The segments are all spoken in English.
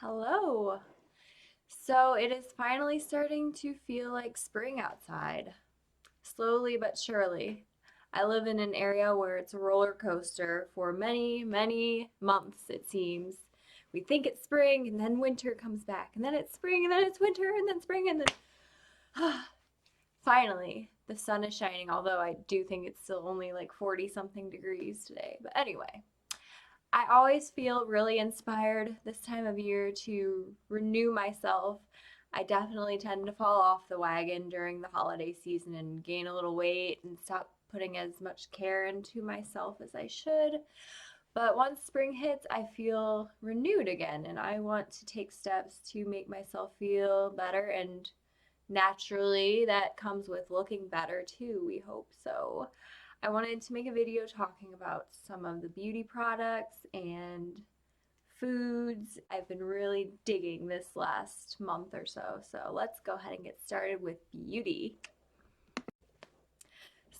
Hello. So it is finally starting to feel like spring outside, slowly but surely. I live in an area where it's a roller coaster for many, many months, it seems. We think it's spring, and then winter comes back, and then it's spring, and then it's winter, and then spring, and then finally the sun is shining, although I do think it's still only like 40 something degrees today. But anyway, I always feel really inspired this time of year to renew myself. I definitely tend to fall off the wagon during the holiday season and gain a little weight and stop putting as much care into myself as I should. But once spring hits, I feel renewed again, and I want to take steps to make myself feel better. And naturally, that comes with looking better too, we hope so. I wanted to make a video talking about some of the beauty products and foods I've been really digging this last month or so. So let's go ahead and get started with beauty.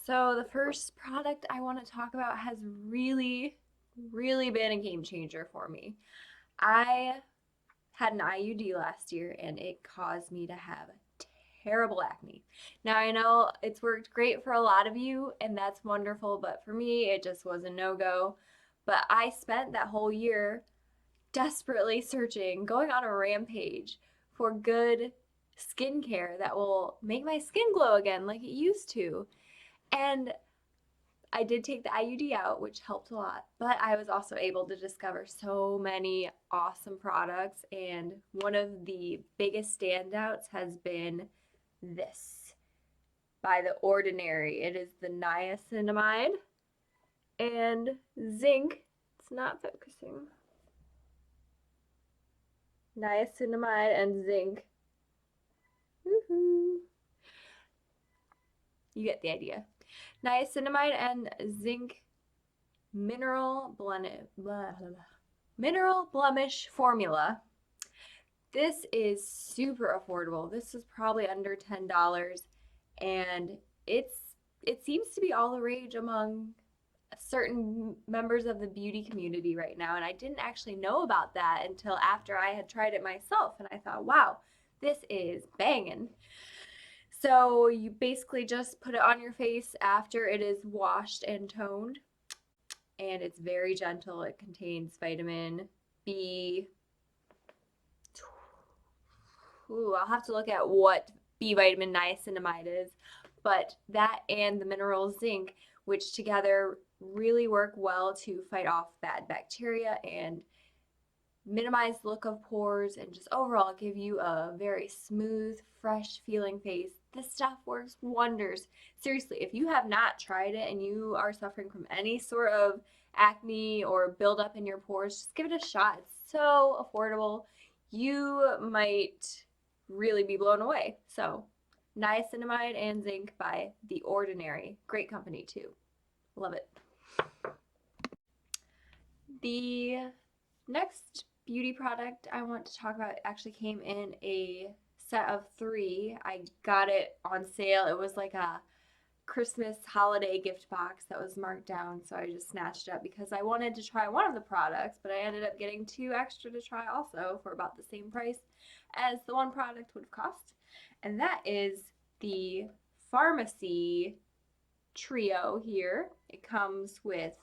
So the first product I want to talk about has really been a game changer for me. I had an IUD last year and it caused me to have terrible acne. Now I know it's worked great for a lot of you and that's wonderful, but for me it just was a no-go. But I spent that whole year desperately searching, going on a rampage for good skincare that will make my skin glow again like it used to. And I did take the IUD out, which helped a lot, but I was also able to discover so many awesome products, and one of the biggest standouts has been this by The Ordinary. It is the niacinamide and zinc. It's not focusing. Niacinamide and zinc. Woohoo! You get the idea. Niacinamide and zinc mineral blemish formula. This is super affordable. This is probably under $10 and it seems to be all the rage among certain members of the beauty community right now, and I didn't actually know about that until after I had tried it myself, and I thought, wow, this is banging. So you basically just put it on your face after it is washed and toned, and it's very gentle. It contains vitamin B. Ooh, I'll have to look at what B vitamin niacinamide is, but that and the mineral zinc, which together really work well to fight off bad bacteria and minimize the look of pores and just overall give you a very smooth, fresh feeling face. This stuff works wonders. Seriously, if you have not tried it and you are suffering from any sort of acne or buildup in your pores, just give it a shot. It's so affordable. You might really be blown away. So, niacinamide and zinc by The Ordinary. Great company too. Love it. The next beauty product I want to talk about actually came in a set of three. I got it on sale. It was like a Christmas holiday gift box that was marked down, so I just snatched it up because I wanted to try one of the products, but I ended up getting two extra to try also for about the same price as the one product would have cost. And that is the Farmacy trio here. It comes with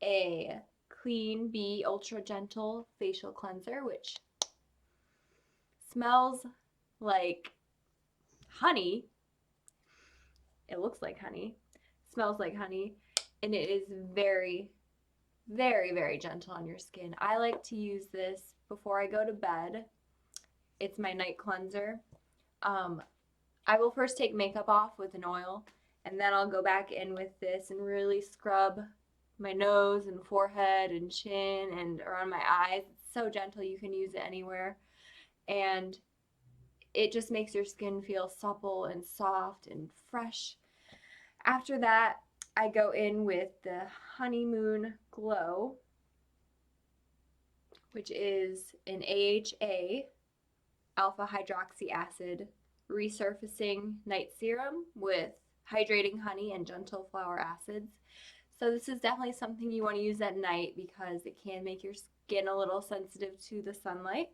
a Clean Bee Ultra Gentle Facial Cleanser, which smells like honey. It looks like honey, smells like honey, and it is very gentle on your skin. I like to use this before I go to bed. It's my night cleanser. I will first take makeup off with an oil, and then I'll go back in with this and really scrub my nose and forehead and chin and around my eyes. It's so gentle, you can use it anywhere. And it just makes your skin feel supple and soft and fresh. After that, I go in with the Honeymoon Glow, which is an AHA, alpha hydroxy acid, resurfacing night serum with hydrating honey and gentle flower acids. So this is definitely something you want to use at night because it can make your skin a little sensitive to the sunlight.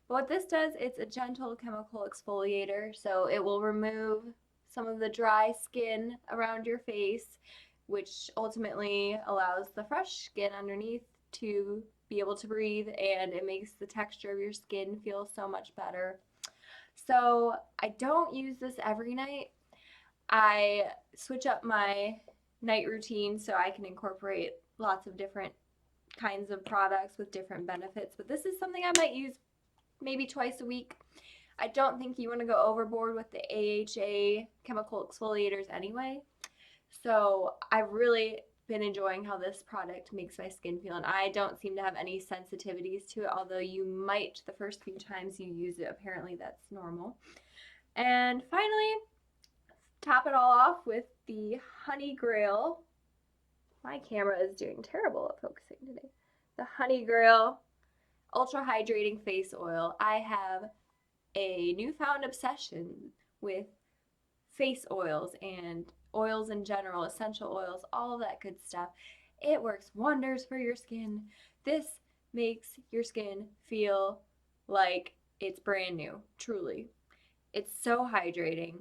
But what this does, it's a gentle chemical exfoliator, so it will remove some of the dry skin around your face, which ultimately allows the fresh skin underneath to be able to breathe, and it makes the texture of your skin feel so much better. So I don't use this every night. I switch up my night routine so I can incorporate lots of different kinds of products with different benefits, but this is something I might use maybe twice a week. I don't think you want to go overboard with the AHA chemical exfoliators anyway. So I've really been enjoying how this product makes my skin feel, and I don't seem to have any sensitivities to it, although you might the first few times you use it. Apparently that's normal. And finally, top it all off with the Honey Grail. My camera is doing terrible at focusing today. The Honey Grail Ultra Hydrating Face Oil. I have a newfound obsession with face oils and oils in general, essential oils, all of that good stuff. It works wonders for your skin. This makes your skin feel like it's brand new, truly. It's so hydrating.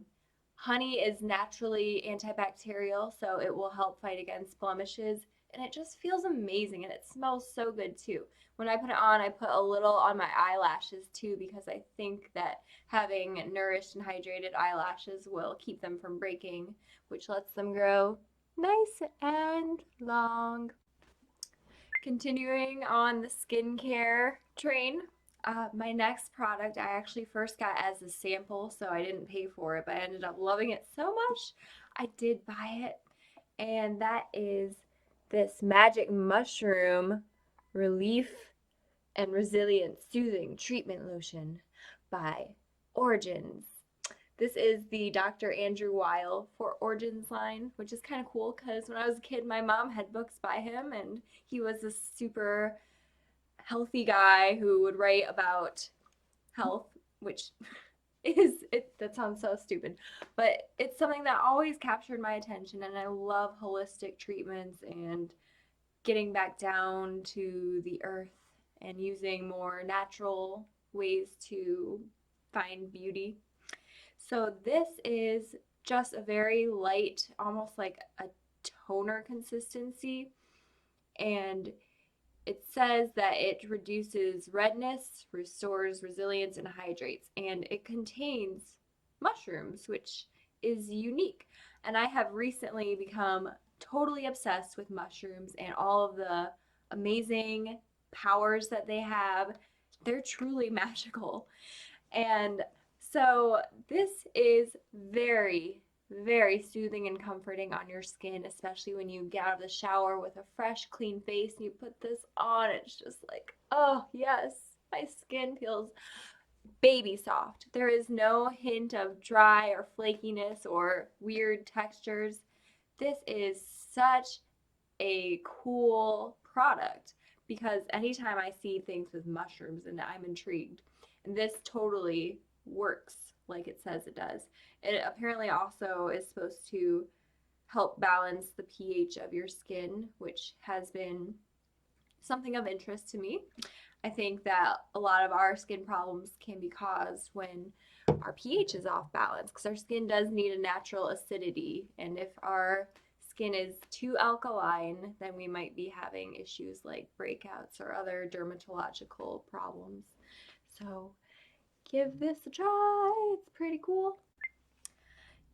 Honey is naturally antibacterial, so it will help fight against blemishes, and it just feels amazing, and it smells so good too. When I put it on, I put a little on my eyelashes too, because I think that having nourished and hydrated eyelashes will keep them from breaking, which lets them grow nice and long. Continuing on the skincare train, my next product I actually first got as a sample, so I didn't pay for it, but I ended up loving it so much I did buy it, and that is this Magic Mushroom Relief and Resilient Soothing Treatment Lotion by Origins. This is the Dr. Andrew Weil for Origins line, which is kind of cool because when I was a kid, my mom had books by him, and he was a super healthy guy who would write about health, which that sounds so stupid, but it's something that always captured my attention, and I love holistic treatments and getting back down to the earth and using more natural ways to find beauty. So this is just a very light, almost like a toner consistency, and it says that it reduces redness, restores resilience, and hydrates, and it contains mushrooms, which is unique. And I have recently become totally obsessed with mushrooms and all of the amazing powers that they have. They're truly magical. And so this is very, very soothing and comforting on your skin, especially when you get out of the shower with a fresh, clean face and you put this on. It's just like, oh, yes, my skin feels baby soft. There is no hint of dry or flakiness or weird textures. This is such a cool product because anytime I see things with mushrooms and I'm intrigued, and this totally works like it says it does. It apparently also is supposed to help balance the pH of your skin, which has been something of interest to me. I think that a lot of our skin problems can be caused when our pH is off balance because our skin does need a natural acidity, and if our skin is too alkaline, then we might be having issues like breakouts or other dermatological problems. So give this a try. It's pretty cool.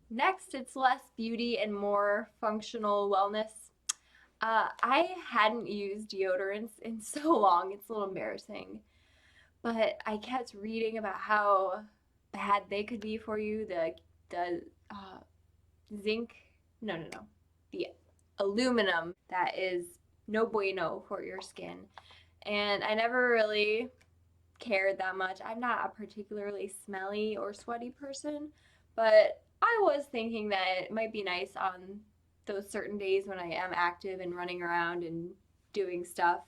Next, it's less beauty and more functional wellness. I hadn't used deodorants in so long, it's a little embarrassing. But I kept reading about how bad they could be for you. The zinc, no, the aluminum that is no bueno for your skin. And I never really cared that much. I'm not a particularly smelly or sweaty person, but I was thinking that it might be nice on those certain days when I am active and running around and doing stuff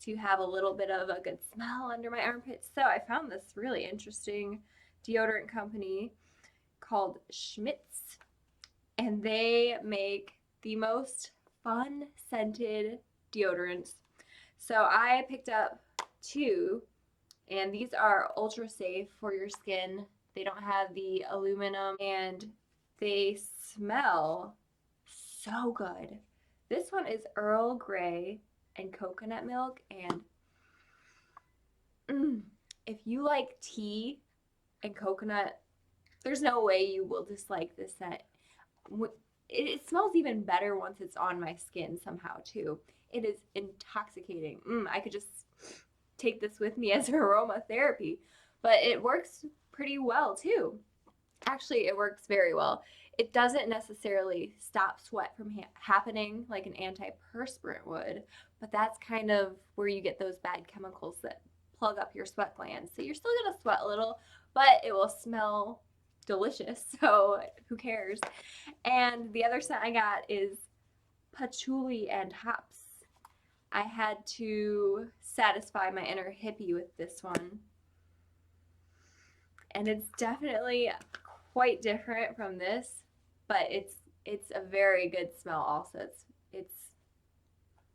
to have a little bit of a good smell under my armpits. So I found this really interesting deodorant company called Schmidt's, and they make the most fun scented deodorants. So I picked up 2, and these are ultra safe for your skin. They don't have the aluminum, and they smell so good. This one is Earl Grey and coconut milk, and if you like tea and coconut, there's no way you will dislike this scent. It smells even better once it's on my skin somehow too. It is intoxicating. I could just take this with me as aromatherapy, but it works pretty well too. Actually, it works very well. It doesn't necessarily stop sweat from happening like an antiperspirant would, but that's kind of where you get those bad chemicals that plug up your sweat glands. So you're still going to sweat a little, but it will smell delicious, so who cares? And the other scent I got is Patchouli and hops. I had to satisfy my inner hippie with this one. And it's definitely quite different from this, but it's a very good smell also.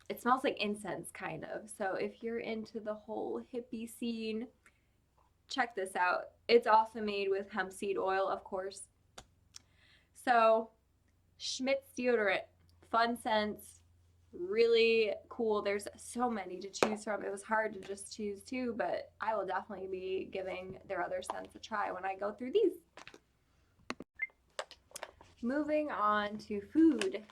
It smells like incense kind of. So if you're into the whole hippie scene, check this out. It's also made with hemp seed oil, of course. So Schmidt's deodorant, fun scents, really cool. There's so many to choose from. It was hard to just choose 2, but I will definitely be giving their other scents a try when I go through these. Moving on to food.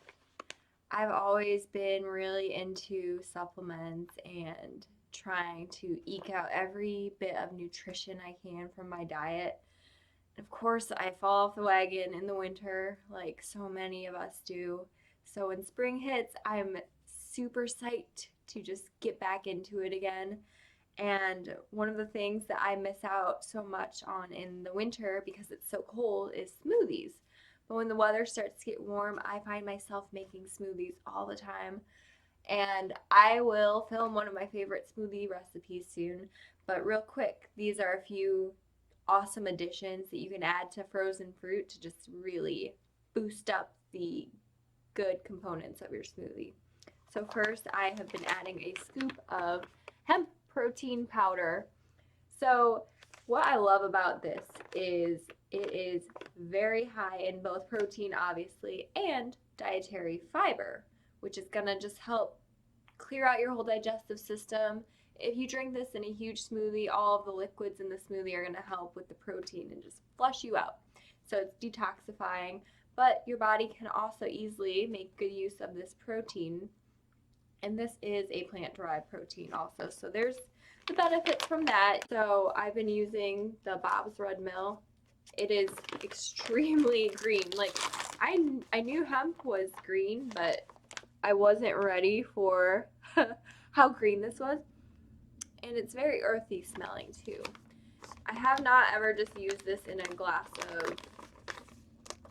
I've always been really into supplements and trying to eke out every bit of nutrition I can from my diet. Of course, I fall off the wagon in the winter, like so many of us do. So when spring hits, I'm super psyched to just get back into it again. And one of the things that I miss out so much on in the winter because it's so cold is smoothies. But when the weather starts to get warm, I find myself making smoothies all the time. And I will film one of my favorite smoothie recipes soon. But real quick, these are a few awesome additions that you can add to frozen fruit to just really boost up the good components of your smoothie. So first, I have been adding a scoop of hemp protein powder. So what I love about this is it is very high in both protein, obviously, and dietary fiber, which is going to just help clear out your whole digestive system. If you drink this in a huge smoothie, all of the liquids in the smoothie are going to help with the protein and just flush you out. So it's detoxifying, but your body can also easily make good use of this protein. And this is a plant-derived protein also. So there's the benefits from that. So I've been using the Bob's Red Mill. It is extremely green. Like I knew hemp was green, but I wasn't ready for how green this was. And it's very earthy smelling too. I have not ever just used this in a glass of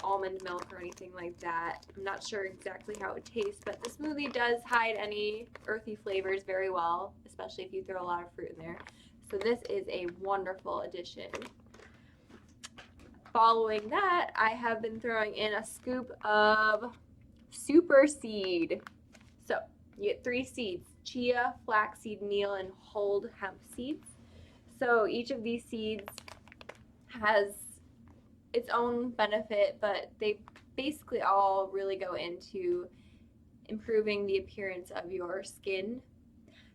almond milk or anything like that. I'm not sure exactly how it tastes, but the smoothie does hide any earthy flavors very well, especially if you throw a lot of fruit in there. So this is a wonderful addition. Following that, I have been throwing in a scoop of super seed. So you get 3 seeds: chia, flaxseed, meal, and whole hemp seeds. So each of these seeds has its own benefit, but they basically all really go into improving the appearance of your skin.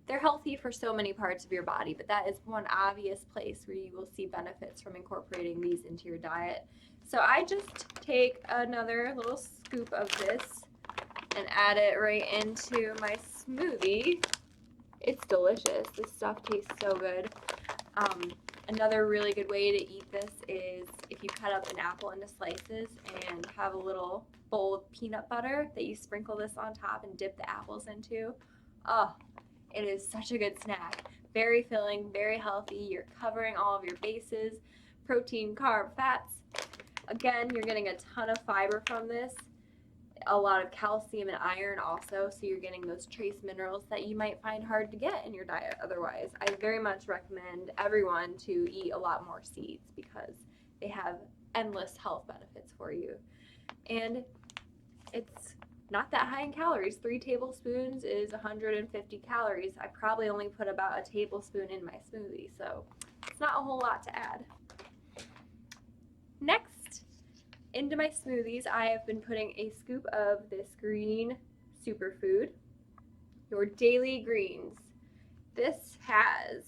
They're healthy for so many parts of your body, but that is one obvious place where you will see benefits from incorporating these into your diet. So I just take another little scoop of this and add it right into my smoothie. It's delicious. This stuff tastes so good. Another really good way to eat this is if you cut up an apple into slices and have a little bowl of peanut butter that you sprinkle this on top and dip the apples into. Oh, it is such a good snack. Very filling, very healthy. You're covering all of your bases, protein, carb, fats. Again, you're getting a ton of fiber from this. A lot of calcium and iron also, so you're getting those trace minerals that you might find hard to get in your diet otherwise. I very much recommend everyone to eat a lot more seeds because they have endless health benefits for you. And it's not that high in calories. 3 tablespoons is 150 calories. I probably only put about a tablespoon in my smoothie, so it's not a whole lot to add. Next, into my smoothies, I have been putting a scoop of this green superfood, your daily greens. This has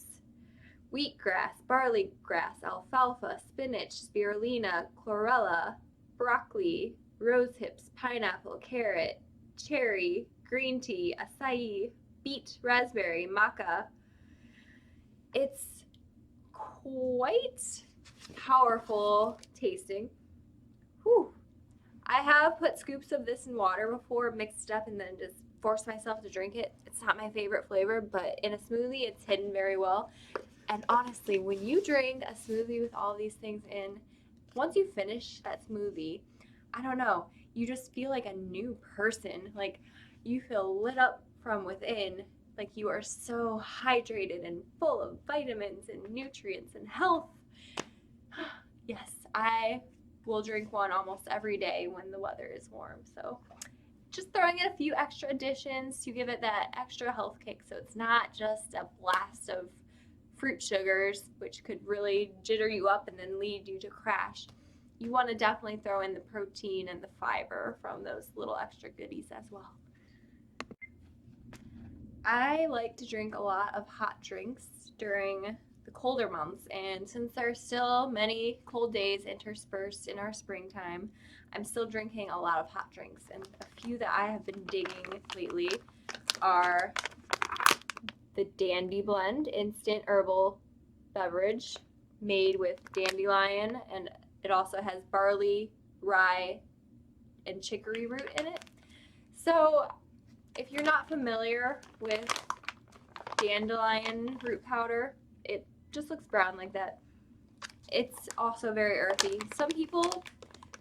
wheatgrass, barley grass, alfalfa, spinach, spirulina, chlorella, broccoli, rose hips, pineapple, carrot, cherry, green tea, acai, beet, raspberry, maca. It's quite powerful tasting. Whew. I have put scoops of this in water before, mixed it up, and then just forced myself to drink it. It's not my favorite flavor, but in a smoothie, it's hidden very well. And honestly, when you drink a smoothie with all these things in, once you finish that smoothie, I don't know, you just feel like a new person. Like you feel lit up from within. Like you are so hydrated and full of vitamins and nutrients and health. Yes, I will drink one almost every day when the weather is warm. So just throwing in a few extra additions to give it that extra health kick so it's not just a blast of fruit sugars, which could really jitter you up and then lead you to crash. You want to definitely throw in the protein and the fiber from those little extra goodies as well. I like to drink a lot of hot drinks during the colder months, and since there are still many cold days interspersed in our springtime, I'm still drinking a lot of hot drinks, and a few that I have been digging lately are the Dandy Blend instant herbal beverage made with dandelion, and it also has barley, rye, and chicory root in it. So if you're not familiar with dandelion root powder, it just looks brown like that. It's also very earthy. Some people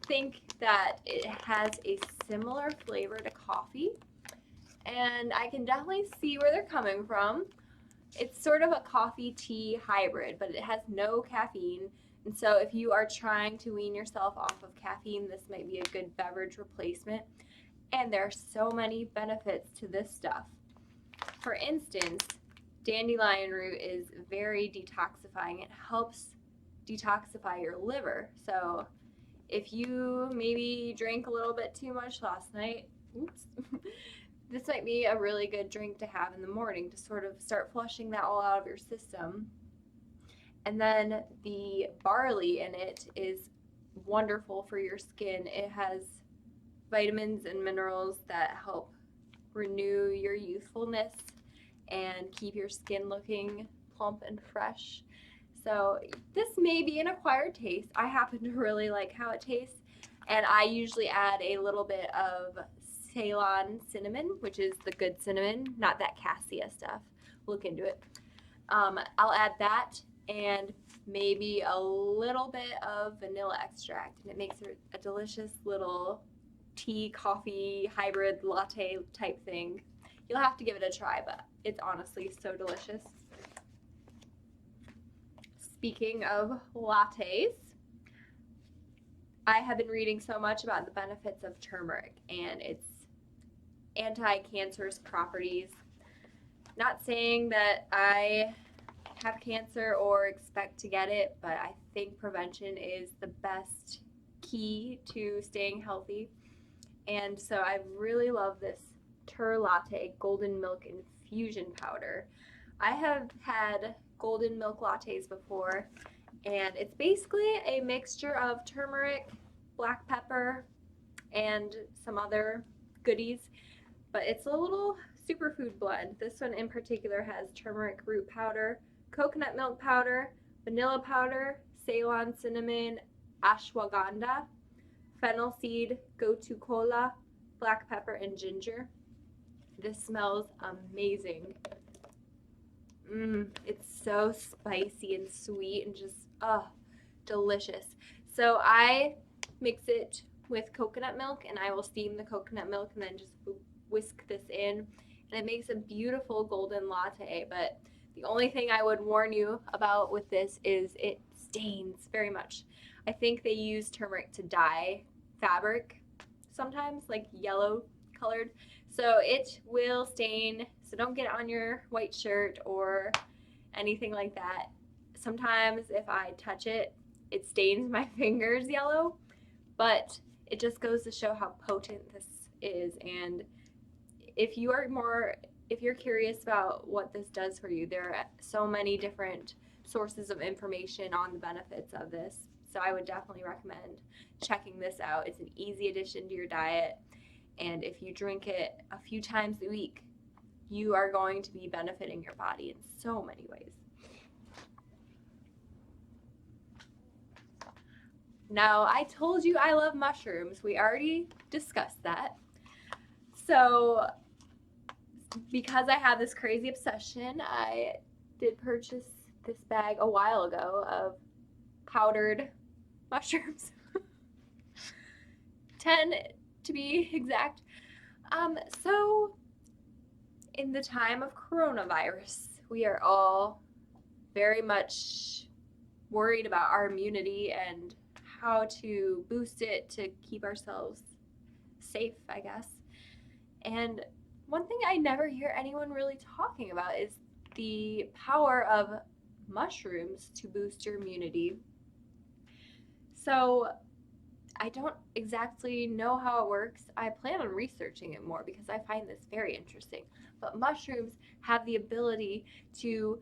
think that it has a similar flavor to coffee, and I can definitely see where they're coming from. It's sort of a coffee tea hybrid, but it has no caffeine. And so if you are trying to wean yourself off of caffeine, this might be a good beverage replacement. And there are so many benefits to this stuff. For instance, dandelion root is very detoxifying. It helps detoxify your liver. So if you maybe drank a little bit too much last night, oops, this might be a really good drink to have in the morning to sort of start flushing that all out of your system. And then the barley in it is wonderful for your skin. It has vitamins and minerals that help renew your youthfulness and keep your skin looking plump and fresh. So this may be an acquired taste. I happen to really like how it tastes, and I usually add a little bit of Ceylon cinnamon, which is the good cinnamon, not that cassia stuff. Look into it. I'll add that and maybe a little bit of vanilla extract, and it makes it a delicious little tea, coffee, hybrid latte type thing. You'll have to give it a try, but it's honestly so delicious. Speaking of lattes, I have been reading so much about the benefits of turmeric and its anti-cancerous properties. Not saying that I have cancer or expect to get it, but I think prevention is the best key to staying healthy. And so I really love this Tur-Latte golden milk infusion powder. I have had golden milk lattes before, and it's basically a mixture of turmeric, black pepper, and some other goodies, but it's a little superfood blend. This one in particular has turmeric root powder, coconut milk powder, vanilla powder, Ceylon cinnamon, ashwagandha, fennel seed, gotu kola, black pepper, and ginger. This smells amazing. It's so spicy and sweet and just, delicious. So I mix it with coconut milk, and I will steam the coconut milk and then just whisk this in, and it makes a beautiful golden latte. But the only thing I would warn you about with this is it stains very much. I think they use turmeric to dye fabric sometimes, like yellow colored. So it will stain, so don't get it on your white shirt or anything like that. Sometimes if I touch it, it stains my fingers yellow, but it just goes to show how potent this is. And if you're curious about what this does for you, there are so many different sources of information on the benefits of this. So I would definitely recommend checking this out. It's an easy addition to your diet, and if you drink it a few times a week, you are going to be benefiting your body in so many ways. Now, I told you I love mushrooms. We already discussed that. So, because I have this crazy obsession, I did purchase this bag a while ago of powdered mushrooms. 10 to be exact. So in the time of coronavirus, we are all very much worried about our immunity and how to boost it to keep ourselves safe, I guess. And one thing I never hear anyone really talking about is the power of mushrooms to boost your immunity. So I don't exactly know how it works. I plan on researching it more because I find this very interesting. But mushrooms have the ability to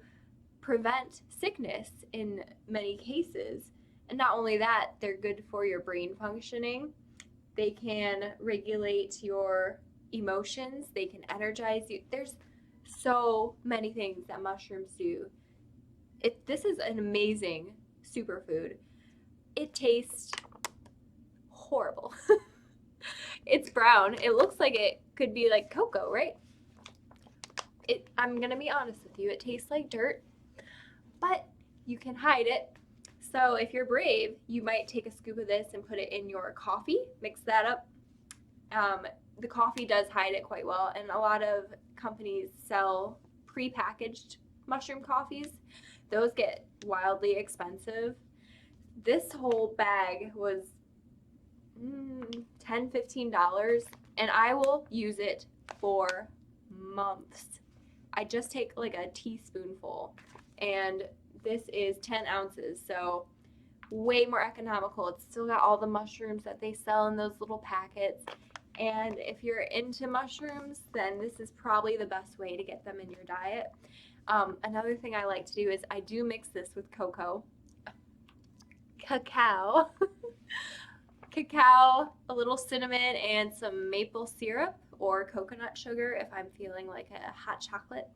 prevent sickness in many cases. And not only that, they're good for your brain functioning. They can regulate your emotions. They can energize you. There's so many things that mushrooms do. This is an amazing superfood. It tastes horrible. It's brown. It looks like it could be like cocoa, right? I'm gonna be honest with you, it tastes like dirt, but you can hide it. So if you're brave, you might take a scoop of this and put it in your coffee, mix that up. The coffee does hide it quite well, and a lot of companies sell pre-packaged mushroom coffees. Those get wildly expensive. This whole bag was $10-15, and I will use it for months. I just take like a teaspoonful, and this is 10 ounces, so way more economical. It's still got all the mushrooms that they sell in those little packets, and if you're into mushrooms, then this is probably the best way to get them in your diet. Another thing I like to do is I do mix this with cacao, a little cinnamon, and some maple syrup or coconut sugar if I'm feeling like a hot chocolate.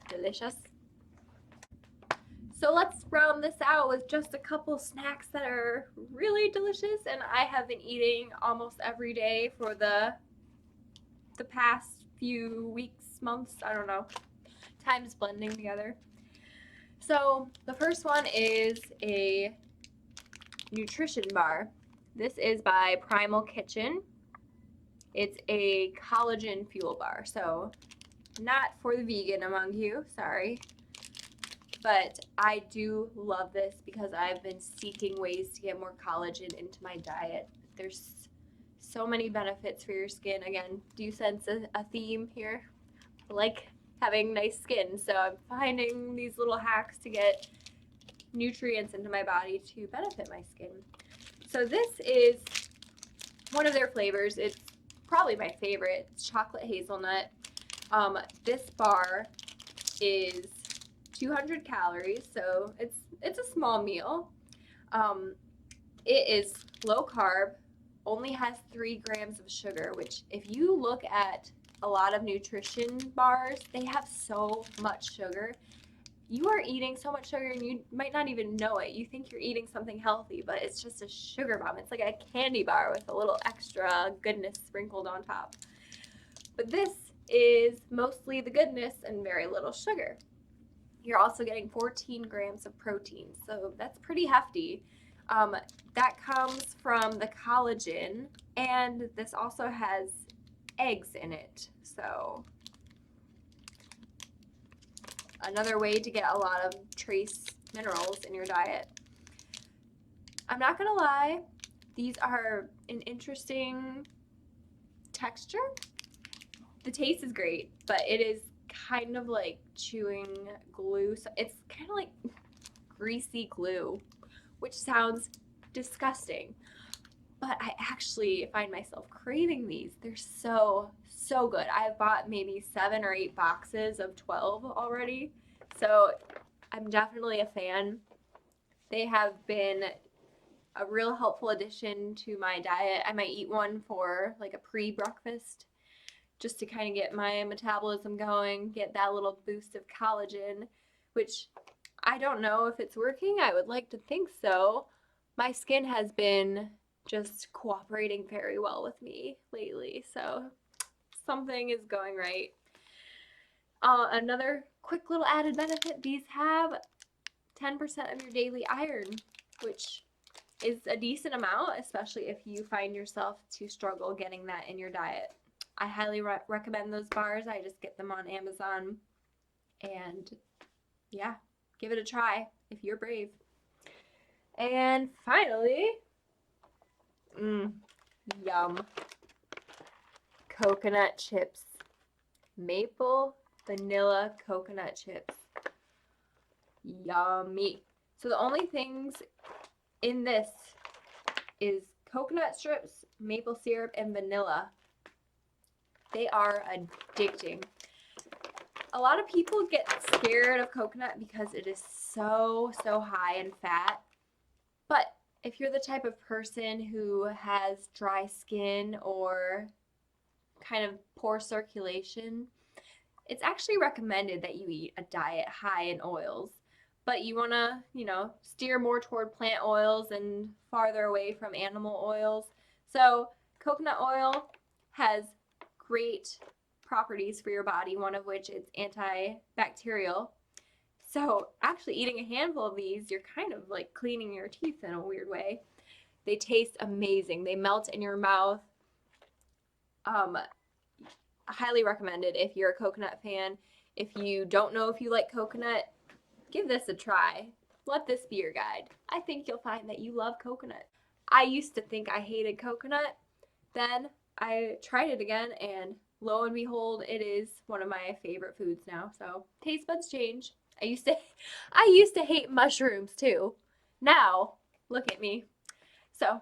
Delicious. So let's round this out with just a couple snacks that are really delicious and I have been eating almost every day for the past few weeks, months, I don't know. Time's blending together. So the first one is a nutrition bar. This is by Primal Kitchen. It's a collagen fuel bar, so not for the vegan among you, sorry. But I do love this because I've been seeking ways to get more collagen into my diet. There's so many benefits for your skin. Again, do you sense a theme here? I like having nice skin, so I'm finding these little hacks to get nutrients into my body to benefit my skin. So this is one of their flavors. It's probably my favorite. It's chocolate hazelnut. This bar is 200 calories, so it's a small meal. It is low carb, only has 3 grams of sugar, which if you look at a lot of nutrition bars, they have so much sugar. You are eating so much sugar and you might not even know it. You think you're eating something healthy, but it's just a sugar bomb. It's like a candy bar with a little extra goodness sprinkled on top. But this is mostly the goodness and very little sugar. You're also getting 14 grams of protein, so that's pretty hefty. That comes from the collagen, and this also has eggs in it, so another way to get a lot of trace minerals in your diet. I'm not gonna lie, these are an interesting texture, the taste is great, but it is kind of like chewing glue. So it's kind of like greasy glue, which sounds disgusting. But I actually find myself craving these. They're so, so good. I've bought maybe 7 or 8 boxes of 12 already. So I'm definitely a fan. They have been a real helpful addition to my diet. I might eat one for like a pre-breakfast just to kind of get my metabolism going, get that little boost of collagen, which I don't know if it's working. I would like to think so. My skin has been just cooperating very well with me lately, so something is going right. Another quick little added benefit, these have 10% of your daily iron, which is a decent amount, especially if you find yourself to struggle getting that in your diet. I highly recommend those bars. I just get them on Amazon, and yeah, give it a try if you're brave. And finally, yum, coconut chips. Maple vanilla coconut chips. Yummy. So the only things in this is coconut strips, maple syrup, and vanilla. They are addicting. A lot of people get scared of coconut because it is so high in fat. But if you're the type of person who has dry skin or kind of poor circulation, it's actually recommended that you eat a diet high in oils. But you want to, steer more toward plant oils and farther away from animal oils. So coconut oil has great properties for your body, one of which is antibacterial. So actually eating a handful of these, you're kind of like cleaning your teeth in a weird way. They taste amazing. They melt in your mouth. Highly recommended if you're a coconut fan. If you don't know if you like coconut, give this a try. Let this be your guide. I think you'll find that you love coconut. I used to think I hated coconut. Then I tried it again, and lo and behold, it is one of my favorite foods now. So taste buds change. I used to hate mushrooms too. Now, look at me. So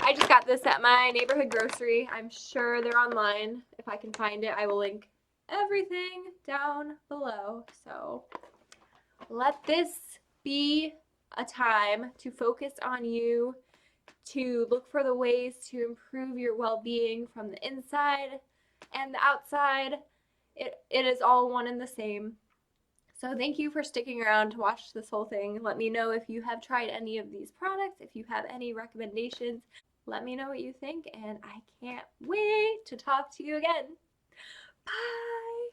I just got this at my neighborhood grocery. I'm sure they're online. If I can find it, I will link everything down below. So let this be a time to focus on you, to look for the ways to improve your well-being from the inside and the outside. It is all one and the same. So thank you for sticking around to watch this whole thing. Let me know if you have tried any of these products, if you have any recommendations. Let me know what you think, and I can't wait to talk to you again. Bye!